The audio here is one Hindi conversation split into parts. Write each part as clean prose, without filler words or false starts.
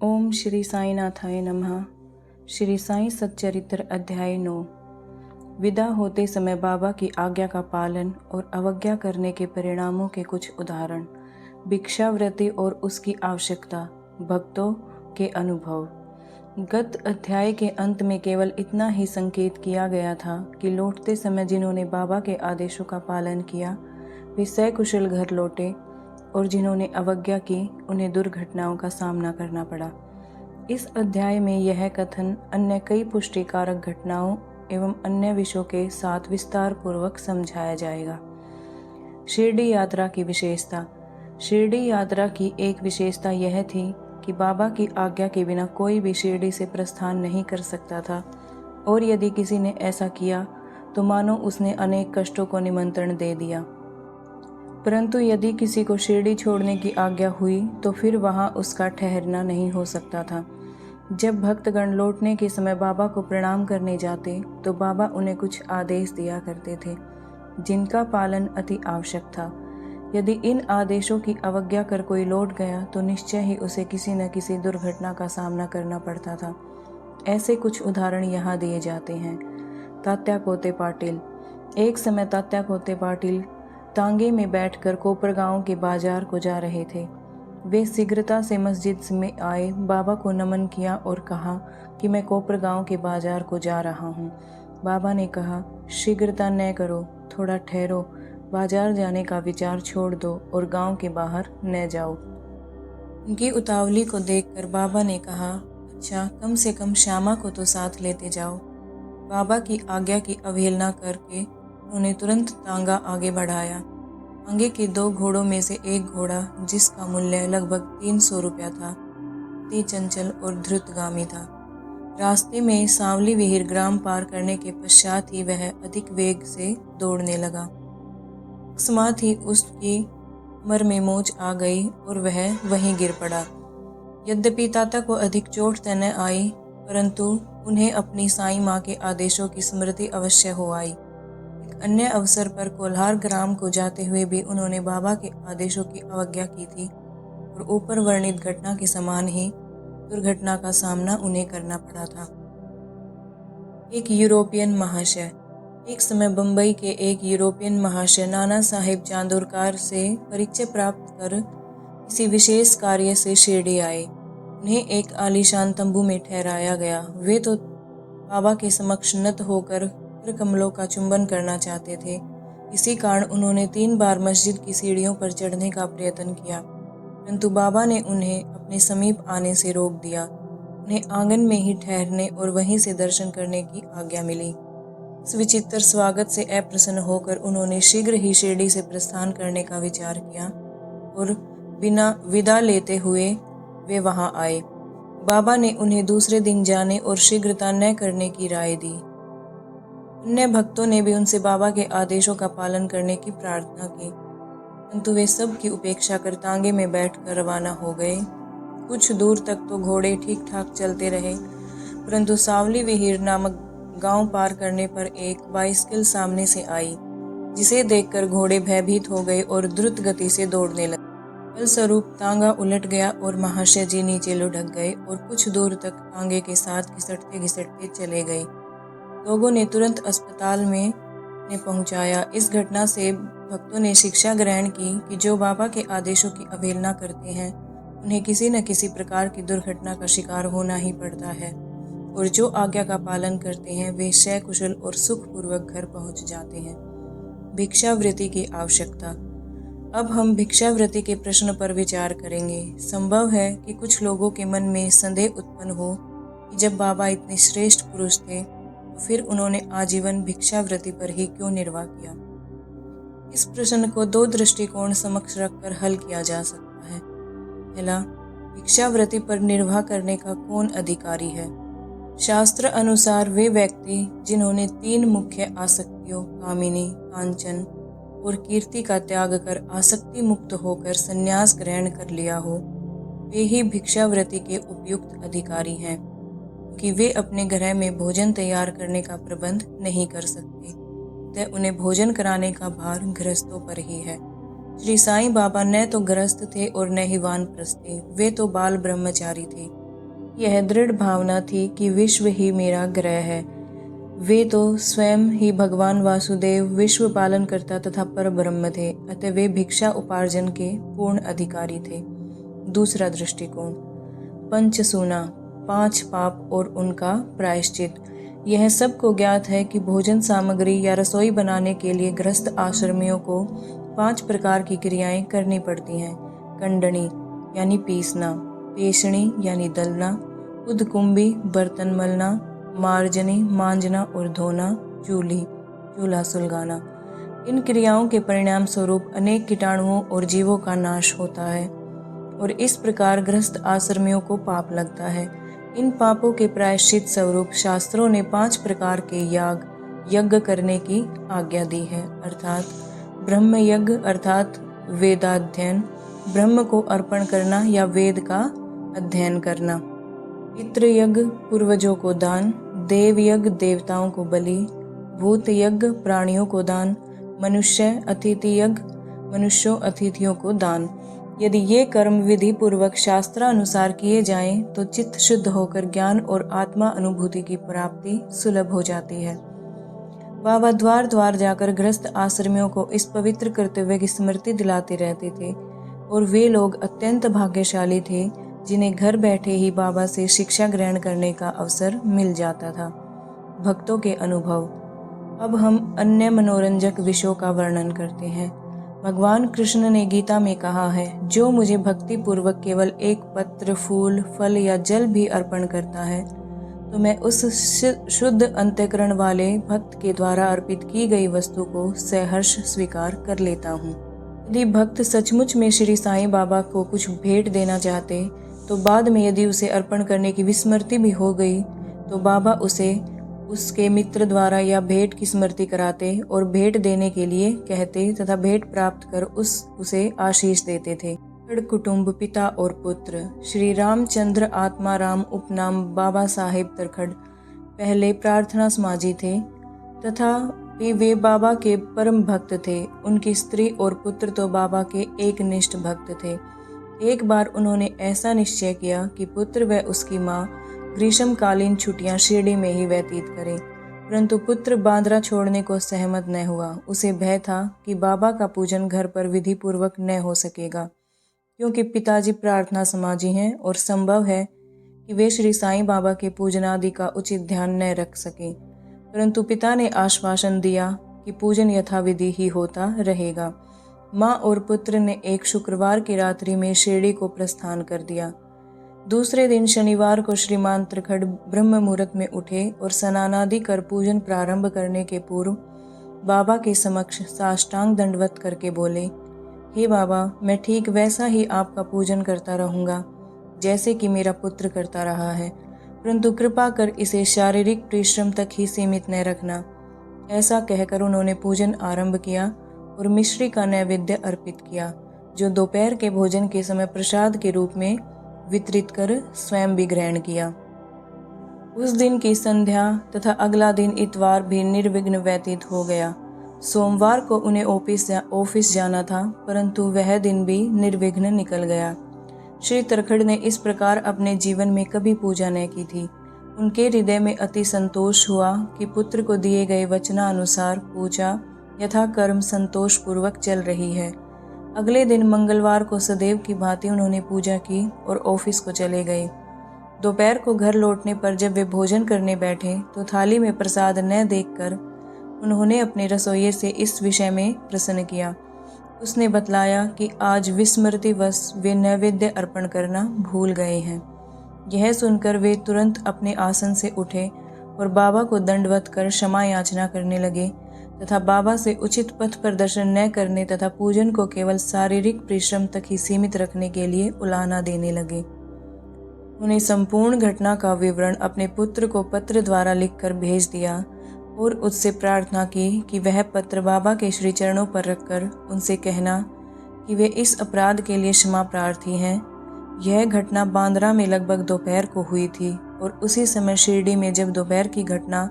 ओम श्री साईनाथाय नमः। श्री साई सच्चरित्र अध्याय 9। विदा होते समय बाबा की आज्ञा का पालन और अवज्ञा करने के परिणामों के कुछ उदाहरण। भिक्षावृत्ति और उसकी आवश्यकता। भक्तों के अनुभव। गत अध्याय के अंत में केवल इतना ही संकेत किया गया था कि लौटते समय जिन्होंने बाबा के आदेशों का पालन किया वे सकुशल घर लौटे, और जिन्होंने अवज्ञा की उन्हें दुर्घटनाओं का सामना करना पड़ा। इस अध्याय में यह कथन अन्य कई पुष्टिकारक घटनाओं एवं अन्य विषयों के साथ विस्तार पूर्वक समझाया जाएगा। शिरडी यात्रा की विशेषता। शिरडी यात्रा की एक विशेषता यह थी कि बाबा की आज्ञा के बिना कोई भी शिरडी से प्रस्थान नहीं कर सकता था, और यदि किसी ने ऐसा किया तो मानो उसने अनेक कष्टों को निमंत्रण दे दिया। परंतु यदि किसी को शिरडी छोड़ने की आज्ञा हुई तो फिर वहां उसका ठहरना नहीं हो सकता था। जब भक्तगण लौटने के समय बाबा को प्रणाम करने जाते तो बाबा उन्हें कुछ आदेश दिया करते थे, जिनका पालन अति आवश्यक था। यदि इन आदेशों की अवज्ञा कर कोई लौट गया तो निश्चय ही उसे किसी न किसी दुर्घटना का सामना करना पड़ता था। ऐसे कुछ उदाहरण यहाँ दिए जाते हैं। तात्या कोते पाटिल। एक समय तात्या कोते पाटिल तांगे में बैठकर कोपरगांव के बाजार को जा रहे थे। वे शीघ्रता से मस्जिद में आए, बाबा को नमन किया और कहा कि मैं कोपरगांव के बाजार को जा रहा हूँ। बाबा ने कहा, शीघ्रता न करो, थोड़ा ठहरो, बाजार जाने का विचार छोड़ दो और गांव के बाहर न जाओ। उनकी उतावली को देखकर बाबा ने कहा, अच्छा, कम से कम श्यामा को तो साथ लेते जाओ। बाबा की आज्ञा की अवहेलना करके उन्होंने तुरंत तांगा आगे बढ़ाया। तांगे के 2 घोड़ों में से एक घोड़ा, जिसका मूल्य लगभग 300 रुपया था, अति चंचल और द्रुतगामी था। रास्ते में सांवली विहीर ग्राम पार करने के पश्चात ही वह अधिक वेग से दौड़ने लगा। अकस्मात ही उसकी कमर में मोच आ गई और वह वहीं गिर पड़ा। यद्यपि तात्या को अधिक चोट तो न आई, परंतु उन्हें अपनी साईं माँ के आदेशों की स्मृति अवश्य हो आई। एक अन्य अवसर पर कोल्हार ग्राम को जाते हुए भी उन्होंने बाबा के आदेशों की अवज्ञा की थी, और ऊपर वर्णित घटना के समान ही दुर्घटना का सामना उन्हें करना पड़ा था। एक यूरोपियन महाशय। एक समय बंबई के एक यूरोपियन महाशय नाना साहेब चांदोरकर से परिचय प्राप्त कर किसी विशेष कार्य से शिरडी आए। उन्हें एक आलीशान तंबू में ठहराया गया। वे तो बाबा के समक्ष नत होकर कमलों का चुंबन करना चाहते थे। इसी कारण उन्होंने 3 बार मस्जिद की सीढ़ियों पर चढ़ने का प्रयत्न किया, परंतु बाबा ने उन्हें अपने समीप आने से रोक दिया। उन्हें आंगन में ही ठहरने और वहीं से दर्शन करने की आज्ञा मिली। इस विचित्र स्वागत से अप्रसन्न होकर उन्होंने शीघ्र ही शिरडी से प्रस्थान करने का विचार किया, और बिना विदा लेते हुए वे वहां आए। बाबा ने उन्हें दूसरे दिन जाने और शीघ्रता न करने की राय दी। अन्य भक्तों ने भी उनसे बाबा के आदेशों का पालन करने की प्रार्थना की, परंतु वे सब की उपेक्षा कर तांगे में बैठकर रवाना हो गए। कुछ दूर तक तो घोड़े ठीक ठाक चलते रहे, परंतु सांवली विहीर नामक गांव पार करने पर एक बाइसिकल सामने से आई, जिसे देखकर घोड़े भयभीत हो गए और द्रुत गति से दौड़ने लगे। फलस्वरूप तांगा उलट गया और महाशय जी नीचे लुढ़क गए और कुछ दूर तक तांगे के साथ घिसटते घिसटते चले गए। लोगों ने तुरंत अस्पताल में पहुंचाया। इस घटना से भक्तों ने शिक्षा ग्रहण की कि जो बाबा के आदेशों की अवहेलना करते हैं उन्हें किसी न किसी प्रकार की दुर्घटना का शिकार होना ही पड़ता है, और जो आज्ञा का पालन करते हैं वे सकुशल और सुखपूर्वक घर पहुंच जाते हैं। भिक्षावृत्ति की आवश्यकता। अब हम भिक्षावृत्ति के प्रश्न पर विचार करेंगे। संभव है कि कुछ लोगों के मन में संदेह उत्पन्न हो कि जब बाबा इतने श्रेष्ठ पुरुष थे तो फिर उन्होंने आजीवन भिक्षावृत्ति पर ही क्यों निर्वाह किया। इस प्रश्न को 2 दृष्टिकोण समक्ष रखकर हल किया जा सकता है। पहला, भिक्षावृत्ति पर निर्वाह करने का कौन अधिकारी है। शास्त्र अनुसार वे व्यक्ति जिन्होंने 3 मुख्य आसक्तियों कामिनी, कांचन और कीर्ति का त्याग कर आसक्ति मुक्त होकर संन्यास ग्रहण कर लिया हो, वे ही भिक्षावृत्ति के उपयुक्त अधिकारी हैं, क्योंकि वे अपने घर में भोजन तैयार करने का प्रबंध नहीं कर सकते, तो उन्हें भोजन कराने का भार गृहस्थों पर ही है। श्री साईं बाबा न तो गृहस्थ थे और न ही वानप्रस्थ थे, वे तो बाल ब्रह्मचारी थे। यह दृढ़ भावना थी कि विश्व ही मेरा ग्रह है। वे तो स्वयं ही भगवान वासुदेव विश्व पालन करता तथा पर ब्रह्म थे, अतः वे भिक्षा उपार्जन के पूर्ण अधिकारी थे। दूसरा दृष्टिकोण, पंचसूना, 5 पाप और उनका प्रायश्चित। यह सबको ज्ञात है कि भोजन सामग्री या रसोई बनाने के लिए गृहस्थ आश्रमियों को 5 प्रकार की क्रियाएं करनी पड़ती हैं। कंडनी यानी पीसना, पेषणी यानी दलना, उदकुंभी बर्तन मलना, मार्जनी मांजना और धोना, चूल्हा सुलगाना। इन क्रियाओं के परिणाम स्वरूप अनेक कीटाणुओं और जीवों का नाश होता है और इस प्रकार गृहस्थ आश्रमियों को पाप लगता है। इन पापों के प्रायश्चित स्वरूप शास्त्रों ने 5 प्रकार के यज्ञ करने की आज्ञा दी है, अर्थात ब्रह्म यज्ञ अर्थात वेदाध्ययन, ब्रह्म को अर्पण करना या वेद का अध्ययन करना, पितृ यज्ञ पूर्वजों को दान, देव यज्ञ देवताओं को बलि, भूत यज्ञ प्राणियों को दान, मनुष्य अतिथि यज्ञ मनुष्यों अतिथियों को दान। यदि ये कर्म विधि पूर्वक शास्त्रानुसार किए जाएं तो चित्त शुद्ध होकर ज्ञान और आत्मा अनुभूति की प्राप्ति सुलभ हो जाती है। बाबा द्वार द्वार जाकर गृहस्थ आश्रमियों को इस पवित्र कर्तव्य की स्मृति दिलाते रहते थे और वे लोग अत्यंत भाग्यशाली थे जिन्हें घर बैठे ही बाबा से शिक्षा ग्रहण करने का अवसर मिल जाता था। भक्तों के अनुभव। अब हम अन्य मनोरंजक विषयों का वर्णन करते हैं। भगवान कृष्ण ने गीता में कहा है, जो मुझे भक्ति पूर्वक केवल एक पत्र, फूल, फल या जल भी अर्पण करता है तो मैं उस शुद्ध अंतःकरण वाले भक्त के द्वारा अर्पित की गई वस्तु को सहर्ष स्वीकार कर लेता हूँ। यदि भक्त सचमुच में श्री साईं बाबा को कुछ भेंट देना चाहते तो बाद में यदि उसे अर्पण करने की विस्मृति भी हो गई तो बाबा उसे उसके मित्र द्वारा या भेंट की स्मृति कराते और भेंट देने के लिए कहते तथा भेंट प्राप्त कर उसे आशीष देते थे। कुटुंब, पिता और पुत्र। श्री रामचंद्र आत्माराम उपनाम बाबा साहेब तरखड़ पहले प्रार्थना समाजी थे तथा वे बाबा के परम भक्त थे। उनकी स्त्री और पुत्र तो बाबा के एक निष्ठ भक्त थे। एक बार उन्होंने ऐसा निश्चय किया कि पुत्र व उसकी माँ ग्रीष्मकालीन छुट्टियां शिरडी में ही व्यतीत करें, परंतु पुत्र बांद्रा छोड़ने को सहमत न हुआ। उसे भय था कि बाबा का पूजन घर पर विधि पूर्वक न हो सकेगा, क्योंकि पिताजी प्रार्थना समाजी हैं और संभव है कि वे श्री साईं बाबा के पूजन आदि का उचित ध्यान न रख सकें। परंतु पिता ने आश्वासन दिया कि पूजन यथाविधि ही होता रहेगा। माँ और पुत्र ने एक शुक्रवार की रात्रि में शिरडी को प्रस्थान कर दिया। दूसरे दिन शनिवार को श्रीमान तरखड़ ब्रह्म मुहूर्त में उठे और स्नानादि कर पूजन प्रारंभ करने के पूर्व बाबा के समक्ष साष्टांग दंडवत करके बोले, हे बाबा, मैं ठीक वैसा ही आपका पूजन करता रहूँगा जैसे कि मेरा पुत्र करता रहा है, परंतु कृपा कर इसे शारीरिक परिश्रम तक ही सीमित न रखना। ऐसा कहकर उन्होंने पूजन आरंभ किया और मिश्री का नैवेद्य अर्पित किया, जो दोपहर के भोजन के समय प्रसाद के रूप में वितरित कर स्वयं भी ग्रहण किया। उस दिन की संध्या तथा अगला दिन इतवार भी निर्विघ्न व्यतीत हो गया। सोमवार को उन्हें ऑफिस जाना था, परंतु वह दिन भी निर्विघ्न निकल गया। श्री तरखड़ ने इस प्रकार अपने जीवन में कभी पूजा न की थी। उनके हृदय में अति संतोष हुआ कि पुत्र को दिए गए वचनानुसार पूजा यथा कर्म संतोष पूर्वक चल रही है। अगले दिन मंगलवार को सदैव की भांति उन्होंने पूजा की और ऑफिस को चले गए। दोपहर को घर लौटने पर जब वे भोजन करने बैठे तो थाली में प्रसाद न देखकर उन्होंने अपने रसोइये से इस विषय में प्रश्न किया। उसने बतलाया कि आज विस्मृतिवश वे नैवेद्य अर्पण करना भूल गए हैं। यह सुनकर वे तुरंत अपने आसन से उठे और बाबा को दंडवत कर क्षमा याचना करने लगे तथा बाबा से उचित पथ प्रदर्शन न करने तथा पूजन को केवल शारीरिक परिश्रम तक ही सीमित रखने के लिए उलाहना देने लगे। उन्हें संपूर्ण घटना का विवरण अपने पुत्र को पत्र द्वारा लिखकर भेज दिया और उससे प्रार्थना की कि वह पत्र बाबा के श्री चरणों पर रखकर उनसे कहना कि वे इस अपराध के लिए क्षमा प्रार्थी हैं। यह घटना बांद्रा में लगभग दोपहर को हुई थी और उसी समय शिरडी में जब दोपहर की घटना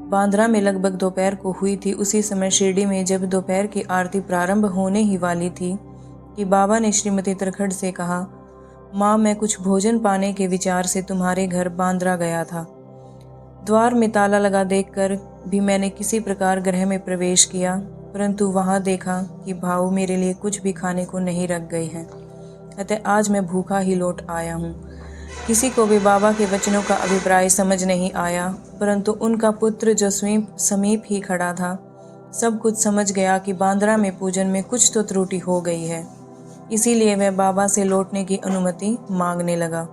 बांद्रा में लगभग दोपहर को हुई थी, उसी समय शिरडी में जब दोपहर की आरती प्रारंभ होने ही वाली थी कि बाबा ने श्रीमती तरखड़ से कहा, माँ, मैं कुछ भोजन पाने के विचार से तुम्हारे घर बांद्रा गया था। द्वार में ताला लगा देखकर भी मैंने किसी प्रकार गृह में प्रवेश किया, परंतु वहाँ देखा कि भाऊ मेरे लिए कुछ भी खाने को नहीं रख गए हैं। अतः आज मैं भूखा ही लौट आया हूँ। किसी को भी बाबा के वचनों का अभिप्राय समझ नहीं आया, परंतु उनका पुत्र जो समीप ही खड़ा था सब कुछ समझ गया कि बांद्रा में पूजन में कुछ तो त्रुटि हो गई है। इसीलिए वह बाबा से लौटने की अनुमति मांगने लगा,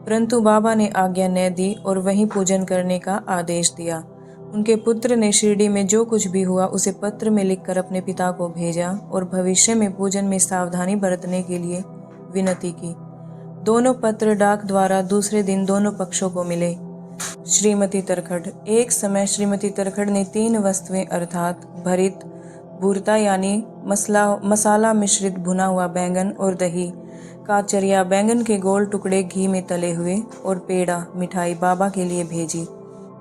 परंतु बाबा ने आज्ञा न दी और वहीं पूजन करने का आदेश दिया। उनके पुत्र ने शिरडी में जो कुछ भी हुआ उसे पत्र में लिखकर अपने पिता को भेजा और भविष्य में पूजन में सावधानी बरतने के लिए विनती की। दोनों पत्र डाक द्वारा दूसरे दिन दोनों पक्षों को मिले। श्रीमती तरखड़। एक समय श्रीमती तरखड़ ने 3 वस्तुएं अर्थात भरित भूरता यानी मसाला मिश्रित भुना हुआ बैंगन और दही, काचरिया बैंगन के गोल टुकड़े घी में तले हुए और पेड़ा मिठाई बाबा के लिए भेजी।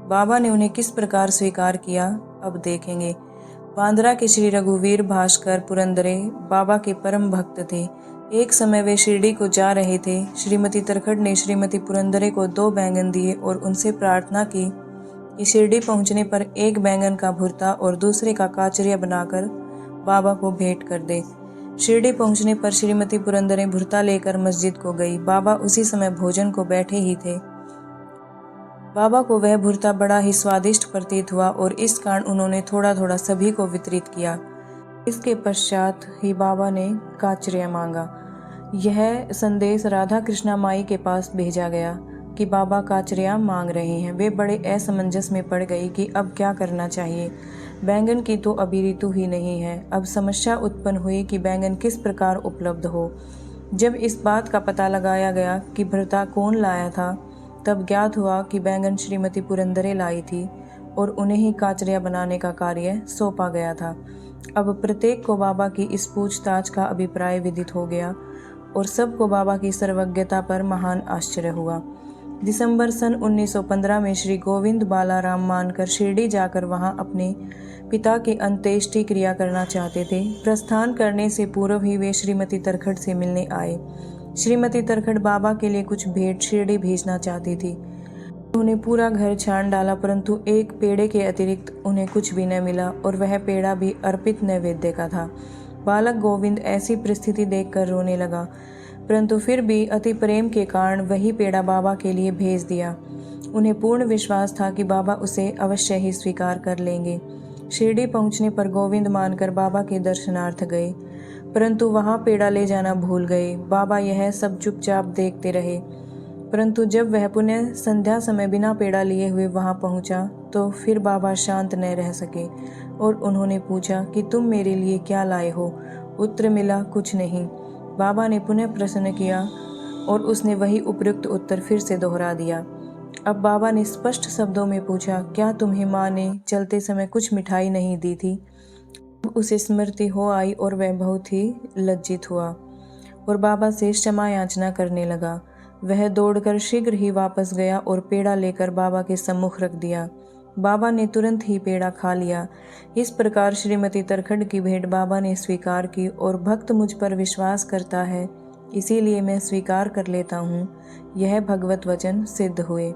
बाबा ने उन्हें किस प्रकार स्वीकार किया अब देखेंगे। बांद्रा के श्री रघुवीर भास्कर पुरंदरे बाबा के परम भक्त थे। एक समय वे शिरडी को जा रहे थे। श्रीमती तरखड़ ने श्रीमती पुरंदरे को 2 बैंगन दिए और उनसे प्रार्थना की कि शिरडी पहुंचने पर एक बैंगन का भुर्ता और दूसरे का काचरिया बनाकर बाबा को भेंट कर दे। शिरडी पहुंचने पर श्रीमती पुरंदरे भुर्ता लेकर मस्जिद को गई। बाबा उसी समय भोजन को बैठे ही थे। बाबा को वह भुर्ता बड़ा ही स्वादिष्ट प्रतीत हुआ और इस कारण उन्होंने थोड़ा थोड़ा सभी को वितरित किया। इसके पश्चात ही बाबा ने काचरिया मांगा। यह संदेश राधा कृष्णा माई के पास भेजा गया कि बाबा काचरिया मांग रहे हैं। वे बड़े असमंजस में पड़ गई कि अब क्या करना चाहिए। बैंगन की तो अभी ऋतु ही नहीं है। अब समस्या उत्पन्न हुई कि बैंगन किस प्रकार उपलब्ध हो। जब इस बात का पता लगाया गया कि भुर्ता कौन लाया था, तब ज्ञात हुआ कि बैंगन श्रीमती पुरंदरे लाई थी और उन्हें ही काचरिया बनाने का कार्य सौंपा गया था। अब प्रत्येक को बाबा की इस पूछताछ का अभिप्राय विदित हो गया और सबको बाबा की सर्वज्ञता पर महान आश्चर्य हुआ। दिसंबर सन 1915 में श्री गोविंद बालाराम मानकर शिरडी जाकर वहां अपने पिता की अंत्येष्टि क्रिया करना चाहते थे। प्रस्थान करने से पूर्व ही वे श्रीमती तरखड़ से मिलने आए। श्रीमती तरखड़ बाबा के लिए कुछ भेंट शिरडी भेजना चाहती थी। उन्होंने पूरा घर छान डाला, परंतु एक पेड़े के अतिरिक्त उन्हें कुछ भी न मिला और वह पेड़ा भी अर्पित नैवेद्य का था। बालक गोविंद ऐसी परिस्थिति देखकर रोने लगा, परंतु फिर भी अति प्रेम के कारण वही पेड़ा बाबा के लिए भेज दिया। उन्हें पूर्ण विश्वास था कि बाबा उसे अवश्य ही स्वीकार कर लेंगे। शिरडी पहुंचने पर गोविंद मानकर बाबा के दर्शनार्थ गए, परंतु वहां पेड़ा ले जाना भूल गए। बाबा यह सब चुपचाप देखते रहे, परंतु जब वह पुनः संध्या समय बिना पेड़ा लिए हुए वहां पहुंचा तो फिर बाबा शांत न रह सके और उन्होंने पूछा कि तुम मेरे लिए क्या लाए हो। उत्तर मिला, कुछ नहीं। बाबा ने पुनः प्रश्न किया और उसने वही उपयुक्त उत्तर फिर से दोहरा दिया। अब बाबा ने स्पष्ट शब्दों में पूछा, क्या तुम्हें माँ ने चलते समय कुछ मिठाई नहीं दी थी। उसे स्मृति हो आई और वह बहुत ही लज्जित हुआ और बाबा से क्षमा याचना करने लगा। वह दौड़कर शीघ्र ही वापस गया और पेड़ा लेकर बाबा के सम्मुख रख दिया। बाबा ने तुरंत ही पेड़ा खा लिया। इस प्रकार श्रीमती तरखड़ की भेंट बाबा ने स्वीकार की और भक्त मुझ पर विश्वास करता है, इसीलिए मैं स्वीकार कर लेता हूँ। यह भगवत वचन सिद्ध हुए।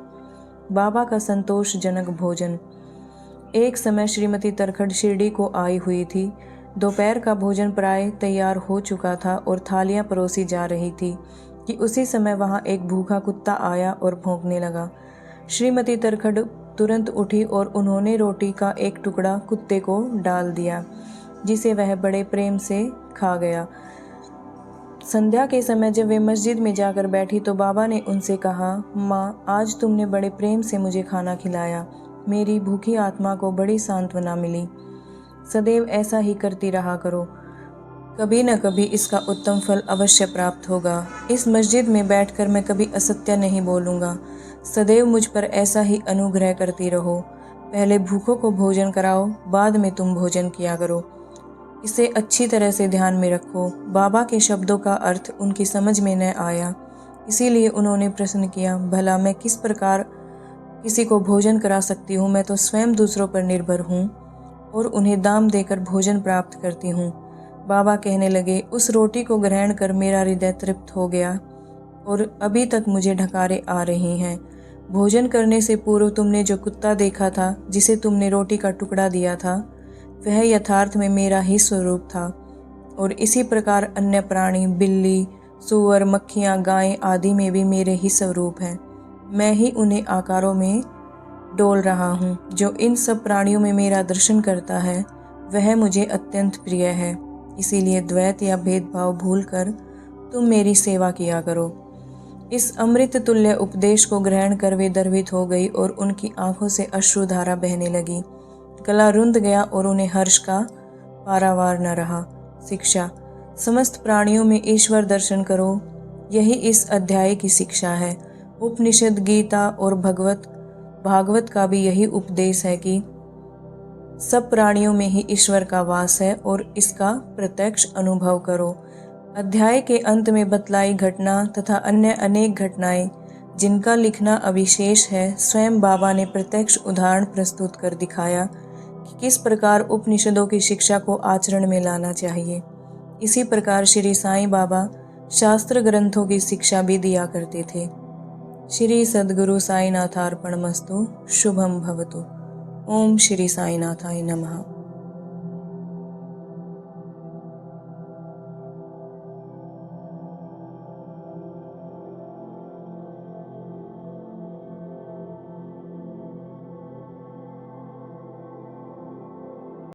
बाबा का संतोषजनक भोजन। एक समय श्रीमती तरखड़ शिरडी को आई हुई थी। दोपहर का भोजन प्राय तैयार हो चुका था और थालियां परोसी जा रही थी कि उसी समय वहां एक भूखा कुत्ता आया और भौंकने लगा। श्रीमती तरखड़ तुरंत उठी और उन्होंने रोटी का एक टुकड़ा कुत्ते को डाल दिया, जिसे वह बड़े प्रेम से खा गया। संध्या के समय जब वे मस्जिद में जाकर बैठी तो बाबा ने उनसे कहा, माँ, आज तुमने बड़े प्रेम से मुझे खाना खिलाया। मेरी भूखी आत्मा को बड़ी सांत्वना मिली। सदैव ऐसा ही करती रहा करो, कभी न कभी इसका उत्तम फल अवश्य प्राप्त होगा। इस मस्जिद में बैठकर मैं कभी असत्य नहीं बोलूँगा। सदैव मुझ पर ऐसा ही अनुग्रह करती रहो। पहले भूखों को भोजन कराओ, बाद में तुम भोजन किया करो। इसे अच्छी तरह से ध्यान में रखो। बाबा के शब्दों का अर्थ उनकी समझ में न आया, इसीलिए उन्होंने प्रश्न किया, भला मैं किस प्रकार किसी को भोजन करा सकती हूँ। मैं तो स्वयं दूसरों पर निर्भर हूँ और उन्हें दाम देकर भोजन प्राप्त करती हूँ। बाबा कहने लगे, उस रोटी को ग्रहण कर मेरा हृदय तृप्त हो गया। और अभी तक मुझे ढकारे आ रही हैं। भोजन करने से पूर्व तुमने जो कुत्ता देखा था, जिसे तुमने रोटी का टुकड़ा दिया था, वह यथार्थ में मेरा ही स्वरूप था। और इसी प्रकार अन्य प्राणी, बिल्ली, सूअर, मक्खियाँ, गायें आदि में भी मेरे ही स्वरूप हैं। मैं ही उन्हें आकारों में डोल रहा हूँ। जो इन सब प्राणियों में मेरा दर्शन करता है, वह मुझे अत्यंत प्रिय है। इसीलिए द्वैत या भेदभाव भूलकर तुम मेरी सेवा किया करो। इस अमृत तुल्य उपदेश को ग्रहण कर वे गर्वित हो गई और उनकी आंखों से अश्रुधारा बहने लगी। गला रुंध गया और उन्हें हर्ष का पारावार न रहा। शिक्षा: समस्त प्राणियों में ईश्वर दर्शन करो। यही इस अध्याय की शिक्षा है। उपनिषद, गीता और भागवत का भी यही उपदेश है कि सब प्राणियों में ही ईश्वर का वास है और इसका प्रत्यक्ष अनुभव करो। अध्याय के अंत में बतलाई घटना तथा अन्य अनेक घटनाएं जिनका लिखना अविशेष है, स्वयं बाबा ने प्रत्यक्ष उदाहरण प्रस्तुत कर दिखाया कि किस प्रकार उपनिषदों की शिक्षा को आचरण में लाना चाहिए। इसी प्रकार श्री साईं बाबा शास्त्र ग्रंथों की शिक्षा भी दिया करते थे। श्री सद्गुरु साईनाथार्पणमस्तु। शुभम भवतु। ओम श्री साईनाथाय नमः।